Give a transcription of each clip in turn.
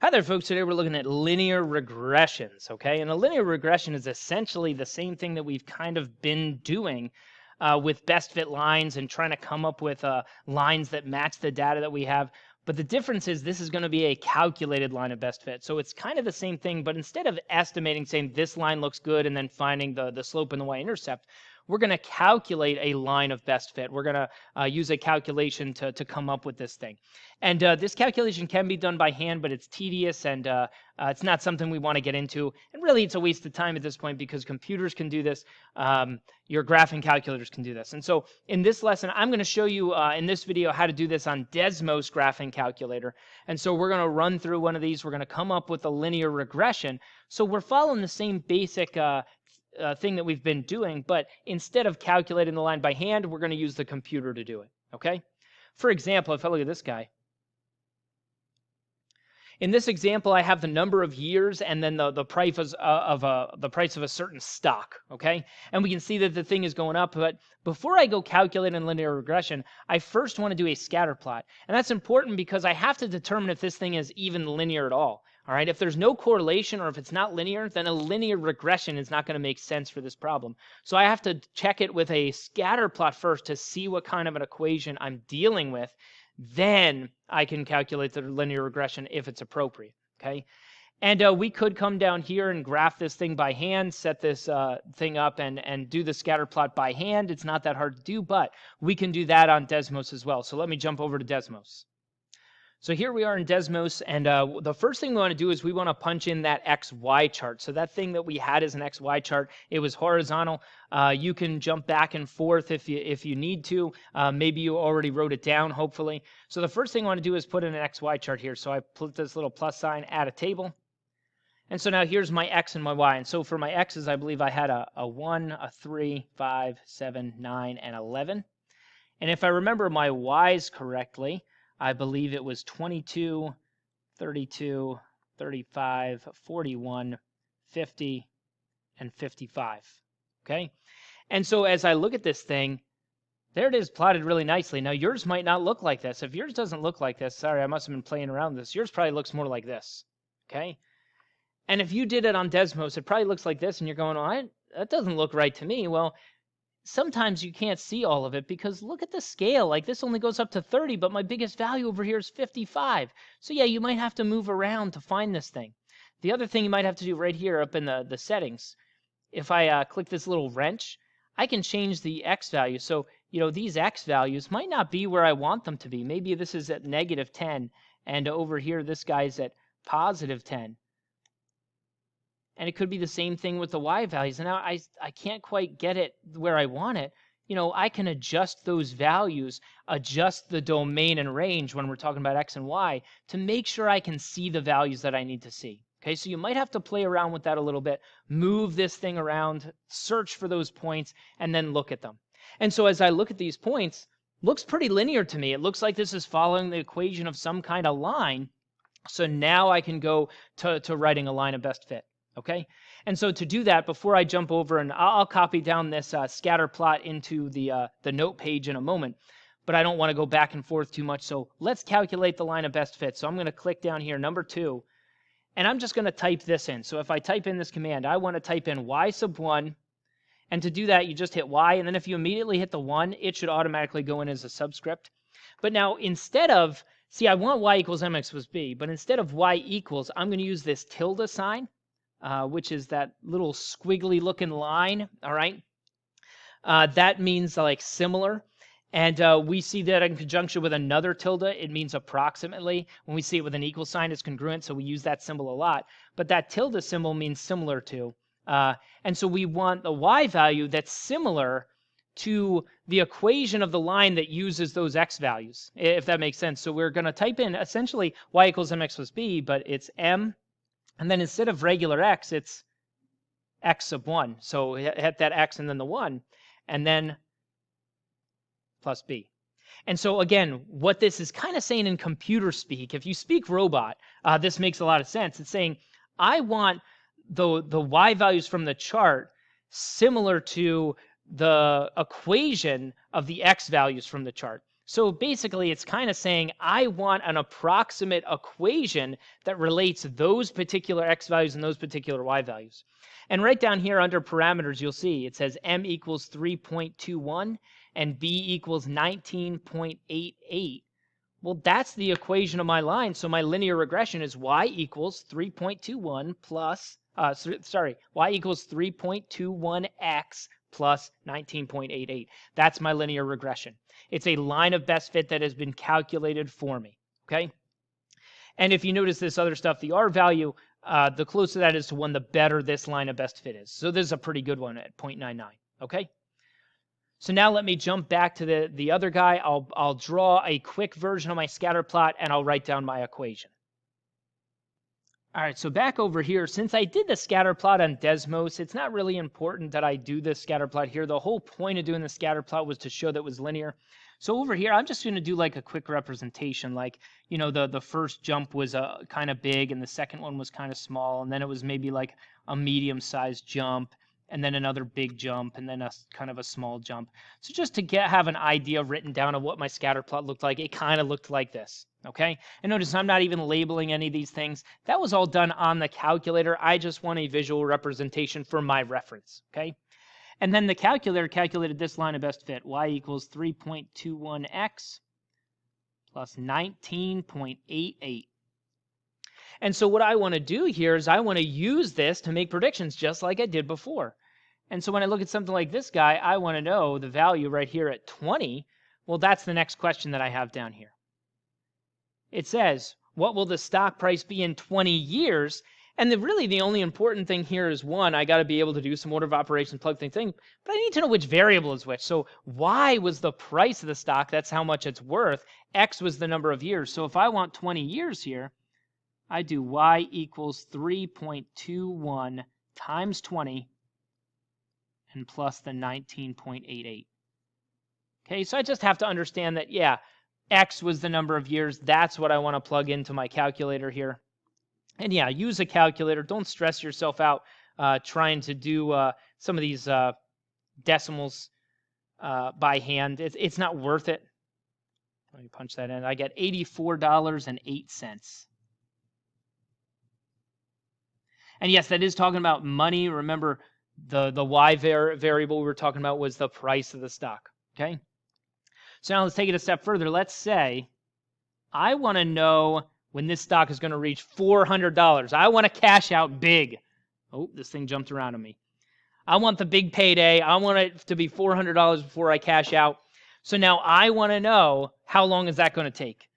Hi there, folks. Today we're looking at linear regressions, okay? And a linear regression is essentially the same thing that we've kind of been doing with best fit lines and trying to come up with lines that match the data that we have. But the difference is this is going to be a calculated line of best fit. So it's kind of the same thing, but instead of estimating, saying this line looks good and then finding the slope and the y-intercept, we're going to calculate a line of best fit. We're going to use a calculation to come up with this thing. And this calculation can be done by hand, but it's tedious and it's not something we want to get into. And really, it's a waste of time at this point because computers can do this. Your graphing calculators can do this. And so in this lesson, I'm going to show you in this video how to do this on Desmos graphing calculator. And so we're going to run through one of these. We're going to come up with a linear regression. So we're following the same basic thing that we've been doing, but instead of calculating the line by hand, we're going to use the computer to do it, okay? For example, if I look at this guy, in this example, I have the number of years and then the price of a certain stock, okay? And we can see that the thing is going up, but before I go calculate in linear regression, I first want to do a scatter plot. And that's important because I have to determine if this thing is even linear at all. All right, if there's no correlation or if it's not linear, then a linear regression is not going to make sense for this problem. So I have to check it with a scatter plot first to see what kind of an equation I'm dealing with. Then I can calculate the linear regression if it's appropriate, okay? And we could come down here and graph this thing by hand, set this thing up and do the scatter plot by hand. It's not that hard to do, but we can do that on Desmos as well. So let me jump over to Desmos. So here we are in Desmos, and the first thing we want to do is we want to punch in that XY chart. So that thing that we had as an XY chart, it was horizontal. You can jump back and forth if you need to. Maybe you already wrote it down, hopefully. So the first thing I want to do is put in an XY chart here. So I put this little plus sign, add a table. And so now here's my X and my Y. And so for my X's, I believe I had a 1, a 3, 5, 7, 9, and 11. And if I remember my Y's correctly, I believe it was 22, 32, 35, 41, 50, and 55, okay? And so as I look at this thing, there it is plotted really nicely. Now yours might not look like this. If yours doesn't look like this, sorry, I must have been playing around with this. Yours probably looks more like this, okay? And if you did it on Desmos, it probably looks like this, and you're going, well, that doesn't look right to me. Well, sometimes you can't see all of it because look at the scale. Like this only goes up to 30, but my biggest value over here is 55. So yeah, you might have to move around to find this thing. The other thing you might have to do right here up in the settings, if I click this little wrench, I can change the X value. So, you know, these X values might not be where I want them to be. Maybe this is at -10 and over here this guy's at +10. And it could be the same thing with the Y values. And now I can't quite get it where I want it. You know, I can adjust those values, adjust the domain and range when we're talking about X and Y to make sure I can see the values that I need to see. Okay, so you might have to play around with that a little bit, move this thing around, search for those points, and then look at them. And so as I look at these points, looks pretty linear to me. It looks like this is following the equation of some kind of line. So now I can go to writing a line of best fit. Okay, and so to do that, before I jump over, and I'll copy down this scatter plot into the note page in a moment, but I don't want to go back and forth too much. So let's calculate the line of best fit. So I'm going to click down here, number 2, and I'm just going to type this in. So if I type in this command, I want to type in y sub 1, and to do that, you just hit y, and then if you immediately hit the 1, it should automatically go in as a subscript. But now instead of, see, I want y equals mx plus b, but instead of y equals, I'm going to use this tilde sign. Which is that little squiggly looking line, all right? That means like similar. And we see that in conjunction with another tilde, it means approximately. When we see it with an equal sign, it's congruent, so we use that symbol a lot. But that tilde symbol means similar to. And so we want the y value that's similar to the equation of the line that uses those x values, if that makes sense. So we're going to type in essentially y equals mx plus b, but it's m. And then instead of regular x, it's x sub 1. So hit that x and then the 1, and then plus b. And so again, what this is kind of saying in computer speak, if you speak robot, this makes a lot of sense. It's saying, I want the y values from the chart similar to the equation of the x values from the chart. So basically, it's kind of saying I want an approximate equation that relates those particular x values and those particular y values. And right down here under parameters, you'll see it says m equals 3.21 and b equals 19.88. Well, that's the equation of my line. So my linear regression is y equals 3.21 plus, y equals 3.21x plus 19.88. That's my linear regression. It's a line of best fit that has been calculated for me, okay? And if you notice this other stuff, the R value, the closer that is to 1, the better this line of best fit is. So this is a pretty good one at 0.99, okay? So now let me jump back to the other guy. I'll draw a quick version of my scatter plot, and I'll write down my equation. All right, so back over here, since I did the scatter plot on Desmos, it's not really important that I do this scatter plot here. The whole point of doing the scatter plot was to show that it was linear. So over here, I'm just going to do like a quick representation. Like, you know, the first jump was kind of big, and the second one was kind of small, and then it was maybe like a medium-sized jump, and then another big jump, and then a kind of a small jump. So just to have an idea written down of what my scatter plot looked like, it kind of looked like this, okay? And notice I'm not even labeling any of these things. That was all done on the calculator. I just want a visual representation for my reference, okay? And then the calculator calculated this line of best fit, y equals 3.21x plus 19.88. And so what I want to do here is I want to use this to make predictions just like I did before. And so when I look at something like this guy, I want to know the value right here at 20. Well, that's the next question that I have down here. It says, what will the stock price be in 20 years? And really the only important thing here is, one, I got to be able to do some order of operations, plug thing, but I need to know which variable is which. So y was the price of the stock. That's how much it's worth. X was the number of years. So if I want 20 years here, I do y equals 3.21 times 20 and plus the 19.88. Okay, so I just have to understand that, yeah, X was the number of years. That's what I want to plug into my calculator here. And yeah, use a calculator. Don't stress yourself out trying to do some of these decimals by hand. It's not worth it. Let me punch that in. I get $84.08. And yes, that is talking about money. Remember, the y variable we were talking about was the price of the stock, okay? So now let's take it a step further. Let's say I want to know when this stock is going to reach $400. I want to cash out big. Oh, this thing jumped around on me. I want the big payday. I want it to be $400 before I cash out. So now I want to know how long is that going to take.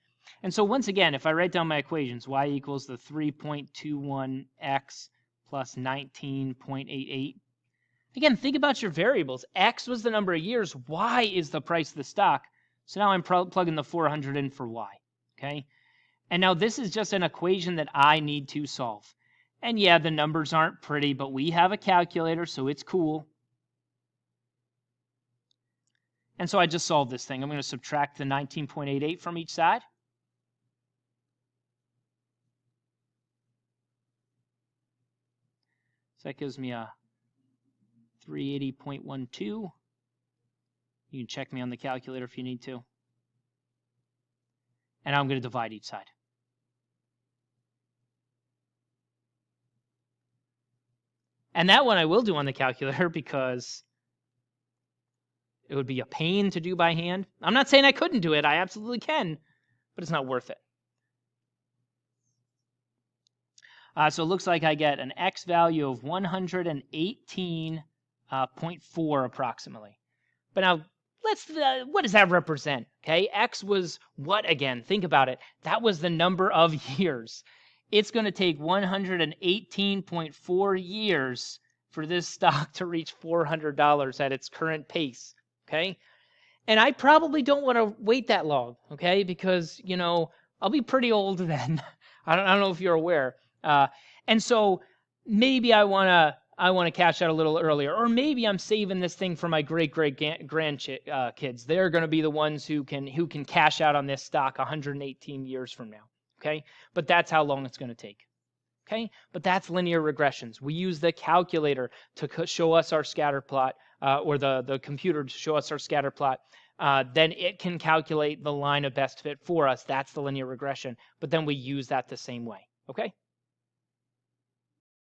And so once again, if I write down my equations, y equals the 3.21x plus 19.88. Again, think about your variables. X was the number of years. Y is the price of the stock. So now I'm plugging the 400 in for y, okay? And now this is just an equation that I need to solve. And yeah, the numbers aren't pretty, but we have a calculator, so it's cool. And so I just solved this thing. I'm going to subtract the 19.88 from each side. So that gives me a 380.12. You can check me on the calculator if you need to. And I'm going to divide each side. And that one I will do on the calculator because it would be a pain to do by hand. I'm not saying I couldn't do it. I absolutely can, but it's not worth it. So it looks like I get an X value of 118.4 approximately. But now, what does that represent? Okay, X was what again? Think about it. That was the number of years. It's going to take 118.4 years for this stock to reach $400 at its current pace. Okay, and I probably don't want to wait that long. Okay, because I'll be pretty old then. I don't know if you're aware. And so maybe I want to cash out a little earlier, or maybe I'm saving this thing for my great grandkids. They're going to be the ones who can cash out on this stock 118 years from now. Okay, but that's how long it's going to take. Okay, but that's linear regressions. We use the calculator to show us our scatter plot, or the computer to show us our scatter plot. then it can calculate the line of best fit for us. That's the linear regression. But then we use that the same way. Okay?